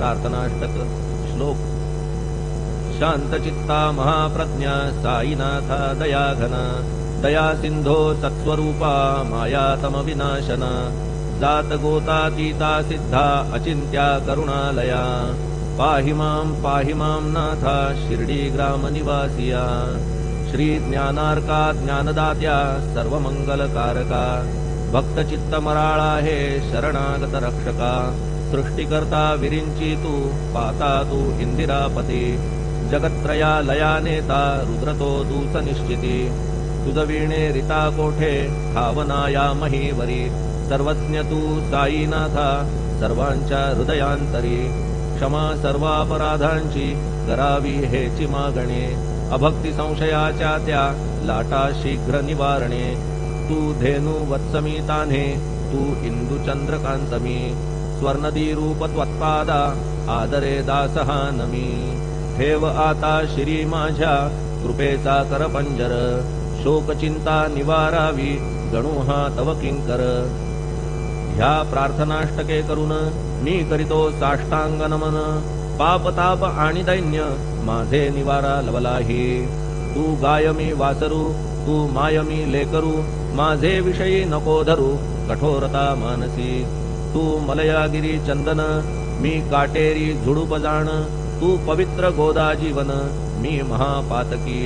प्रार्थनाष्टक श्लोक। शांतचित्ता महाप्रज्ञा साईनाथा दयाघन, दया सिंधो सत्स्वरूपा मायातम विनाशना, जात गोतातीता सिद्धा अचिंत्या करुणालया, पाहि मां नाथा शिर्डी ग्राम निवासिया, श्री ज्ञानार्का ज्ञानदात्या सर्वमंगलकारका, भक्त चित्त मराळा हे शरणागत रक्षका, सृष्टिकर्ता विरिंची तू पाता तू इंदिरापती, जगत्त्रया लया नेता रुद्रतो दूत निश्चिती, तुझ वीणे रिता कोठे भावनाया महीवरी, सर्वज्ञ तू साईनाथा सर्वांच्या हृदयांतरी, क्षमा सर्वापराधांची करावी हेची मागणे, अभक्ती संशयाच्या त्या लाटा शीघ्र निवारणे, तू धेनु वत्समी तान्हे तू इंदू चंद्रकांतमी, स्वर्णदी रूप त्वत्पादा आदरे दासहा नमी, ठेव आता श्री माझ्या कृपेचा करपंजर, शोकचिंता निवारावी गणू हा तव किंकर, ह्या प्रार्थनाष्टके करून मी करीतो साष्टांग नमन, पाप ताप आणि दैन्य माझे निवारा लवलाही, तू गाय मी वासरू तू माय मी लेकरू, माझे विषयी नको धरू कठोरता मानसी, तू मलयागिरी चंदन मी काटेरी झुडूप जाण, तू पवित्र गोदा जीवन मी महापातकी,